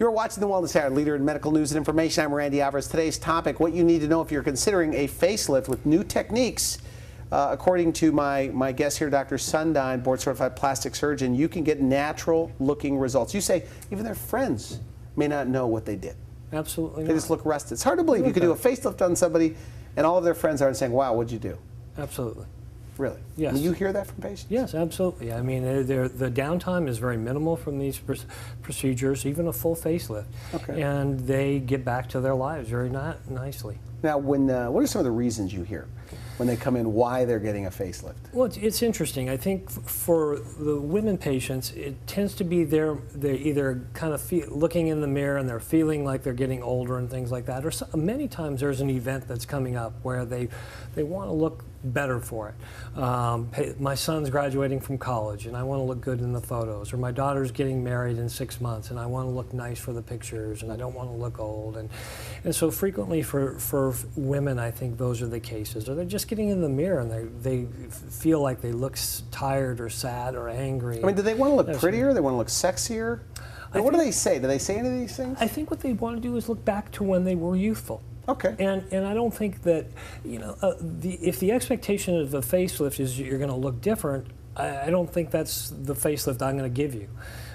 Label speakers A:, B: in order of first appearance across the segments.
A: You're watching The Wellness Hour, leader in medical news and information. I'm Randy Alvarez. Today's topic, what you need to know if you're considering a facelift with new techniques. According to my guest here, Dr. Sundine, board-certified plastic surgeon, you can get natural-looking results. You say even their friends may not know what they did.
B: Absolutely
A: They just look rested. It's hard to believe you could do a facelift on somebody and all of their friends aren't saying, wow, what'd you do?
B: Absolutely.
A: Really?
B: Yes.
A: I mean, you hear that from patients?
B: Yes, absolutely. I mean, the downtime is very minimal from these procedures, even a full facelift.
A: Okay.
B: And they get back to their lives very nicely.
A: Now, what are some of the reasons you hear when they come in, why they're getting a facelift?
B: Well, it's interesting. I think for the women patients, it tends to be they're either kind of looking in the mirror and they're feeling like they're getting older and things like that. Or many times there's an event that's coming up where they want to look better for it. My son's graduating from college and I want to look good in the photos, or my daughter's getting married in 6 months and I want to look nice for the pictures and I don't want to look old. And so frequently for women, I think those are the cases. Or they're just getting in the mirror and they feel like they look tired or sad or angry.
A: I mean, do they want to look prettier? They want to look sexier? What do they say? Do they say any of these things?
B: I think what they want to do is look back to when they were youthful.
A: Okay.
B: And I don't think that, you know, if the expectation of a facelift is you're going to look different, I don't think that's the facelift I'm going to give you.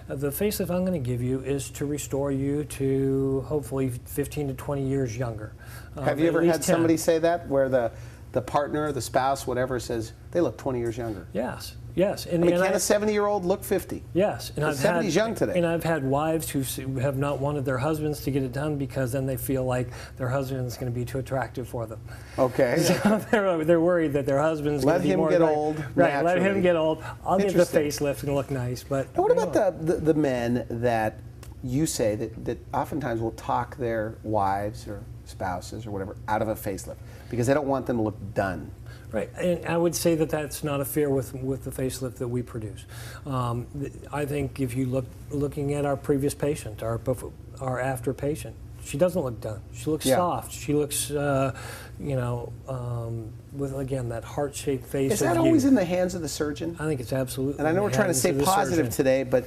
B: The facelift I'm going to give you is to restore you to hopefully 15 to 20 years younger.
A: Have you ever had somebody say that, where the partner, the spouse, whatever, says they look 20 years younger?
B: Yes. Yes,
A: and can a 70-year-old look 50?
B: Yes, and
A: 70's young today.
B: And I've had wives who have not wanted their husbands to get it done because then they feel like their husband's going to be too attractive for them.
A: Okay.
B: So they're worried that their husband's going to be more.
A: Let him get old.
B: Right. Let him get old. I'll get the facelift and look nice. But
A: now what about the men that you say that oftentimes will talk their wives or spouses or whatever out of a facelift because they don't want them to look done?
B: Right, and I would say that that's not a fear with the facelift that we produce. I think if you looking at our previous patient, our after patient, she doesn't look done. She looks soft. She looks, you know, with again that heart-shaped face.
A: Is that always in the hands of the surgeon?
B: I think it's absolutely.
A: And I know we're trying to stay positive today, but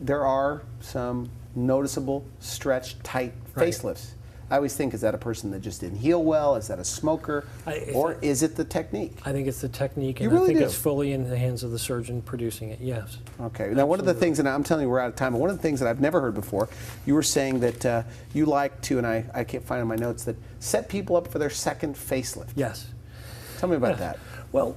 A: there are some noticeable, stretched, tight facelifts. I always think, is that a person that just didn't heal well? Is that a smoker? Or is it the technique?
B: I think it's the technique, and
A: you really
B: I think
A: do?
B: It's fully in the hands of the surgeon producing it, yes.
A: Okay. Now, one of the things, and I'm telling you we're out of time, but one of the things that I've never heard before, you were saying that you like to, and I can't find in my notes, that set people up for their second facelift.
B: Yes.
A: Tell me about that.
B: Well,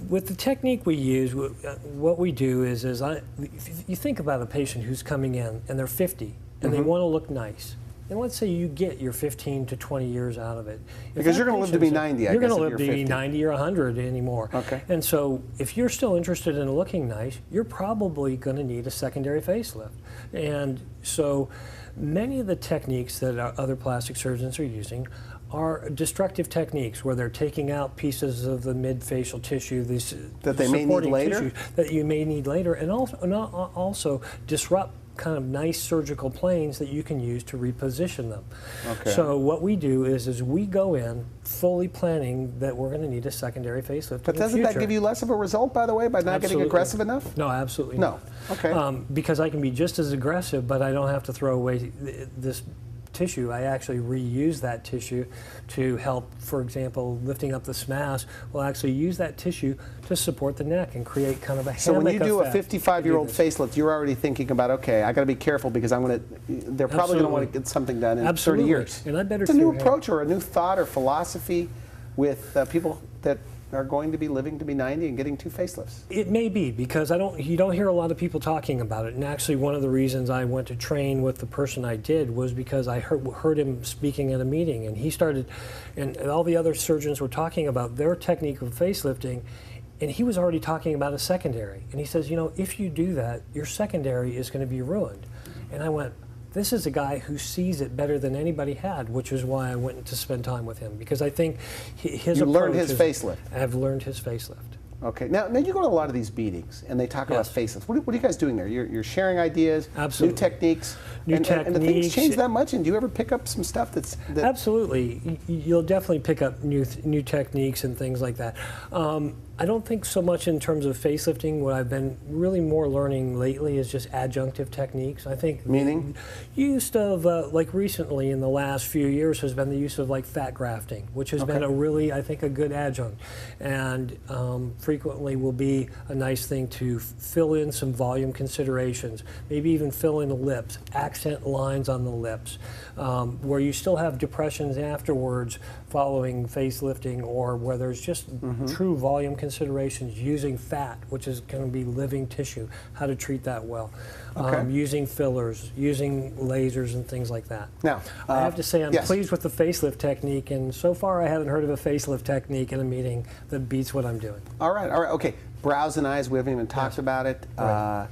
B: with the technique we use, what we do is you think about a patient who's coming in and they're 50 and they want to look nice. And let's say you get your 15 to 20 years out of it.
A: Because you're going to live to be 90, I guess.
B: You're going to live to be 90 or 100 anymore.
A: Okay.
B: And so if you're still interested in looking nice, you're probably going to need a secondary facelift. And so many of the techniques that other plastic surgeons are using are destructive techniques where they're taking out pieces of the mid-facial tissue, these
A: that they may need later?
B: That you may need later, and also disrupt kind of nice surgical planes that you can use to reposition them.
A: Okay.
B: So what we do is we go in fully planning that we're going to need a secondary facelift.
A: But doesn't that give you less of a result, by the way, by not getting aggressive enough?
B: No, absolutely
A: not. Okay.
B: Because I can be just as aggressive, but I don't have to throw away this tissue. I actually reuse that tissue to help, for example, lifting up the SMAS. We'll actually use that tissue to support the neck and create kind of a hammock
A: So when you do
B: effect.
A: a 55-year-old facelift, you're already thinking about, okay, I got to be careful because they're probably going to want to get something done in 30 years.
B: And I better
A: it's a new approach or a new thought or philosophy with people that are going to be living to be 90 and getting 2 facelifts.
B: It may be, because you don't hear a lot of people talking about it. And actually one of the reasons I went to train with the person I did was because I heard him speaking at a meeting, and he started, and all the other surgeons were talking about their technique of facelifting, and he was already talking about a secondary. And he says, you know, if you do that, your secondary is going to be ruined. And I went, this is a guy who sees it better than anybody had, which is why I went to spend time with him, because I think his approach. You
A: learned his facelift.
B: I've learned his facelift.
A: Okay. Now you go to a lot of these meetings, and they talk about facelifts. What are you guys doing there? You're sharing ideas,
B: absolutely,
A: new techniques, and the things change that much. And do you ever pick up some stuff that
B: absolutely? You'll definitely pick up new techniques and things like that. I don't think so much in terms of facelifting. What I've been really more learning lately is just adjunctive techniques. I think
A: Meaning?
B: Use of, like recently in the last few years, has been the use of like fat grafting, which has been a really, I think, a good adjunct. And frequently will be a nice thing to fill in some volume considerations, maybe even fill in the lips, accent lines on the lips, where you still have depressions afterwards following facelifting, or where there's just true volume considerations, using fat, which is going to be living tissue, how to treat that well, using fillers, using lasers and things like that.
A: Now,
B: I have to say I'm pleased with the facelift technique, and so far I haven't heard of a facelift technique in a meeting that beats what I'm doing.
A: All right, okay. Brows and eyes, we haven't even talked about it.
B: Right.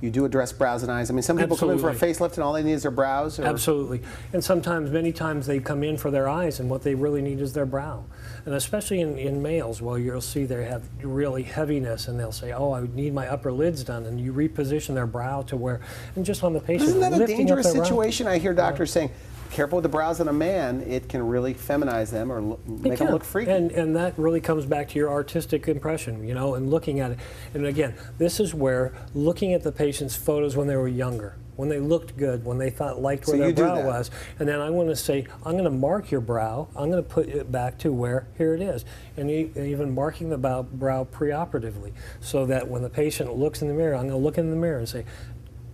A: You do address brows and eyes. I mean, some people come in for a facelift and all they need is their brows? Or?
B: Absolutely. And sometimes, many times, they come in for their eyes, and what they really need is their brow. And especially in males, well, you'll see they have really heaviness, and they'll say, oh, I need my upper lids done, and you reposition their brow to where, and just on the patient,
A: isn't that a dangerous
B: brow.
A: situation? I hear doctors saying, careful with the brows on a man, it can really feminize them or make them look freaky.
B: And that really comes back to your artistic impression, you know, and looking at it. And again, this is where looking at the patient's photos when they were younger, when they looked good, when they liked where their brow was, and then I want to say, I'm going to mark your brow, I'm going to put it back to where, here it is, and even marking the brow preoperatively, so that when the patient looks in the mirror, I'm going to look in the mirror and say,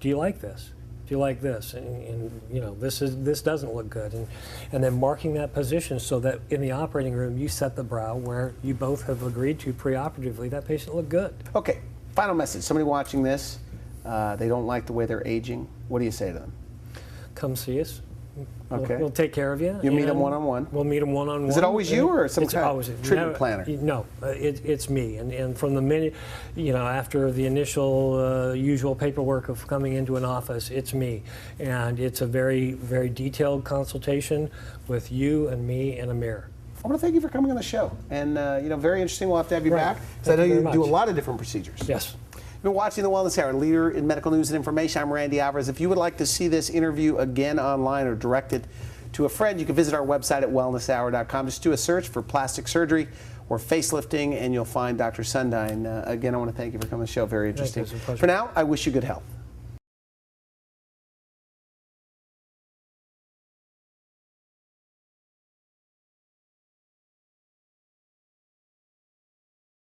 B: do you like this? Do you like this? And you know, this doesn't look good. And then marking that position so that in the operating room you set the brow where you both have agreed to preoperatively that patient look good.
A: Okay, final message. Somebody watching this, they don't like the way they're aging. What do you say to them?
B: Come see us.
A: Okay.
B: We'll take care of you.
A: You meet them one-on-one?
B: We'll meet them one-on-one.
A: Is it always you or some kind of treatment planner?
B: No, it's me. And from the minute, you know, after the initial usual paperwork of coming into an office, it's me. And it's a very, very detailed consultation with you and me and a mirror.
A: I want to thank you for coming on the show. And, you know, very interesting. We'll have to have you back. Because I know you do a lot of different procedures.
B: Yes.
A: You've been watching The Wellness Hour, leader in medical news and information. I'm Randy Alvarez. If you would like to see this interview again online or directed to a friend, you can visit our website at wellnesshour.com. Just do a search for plastic surgery or facelifting, and you'll find Dr. Sundine. Again, I want to thank you for coming on the show. Very interesting. For now, I wish you good health.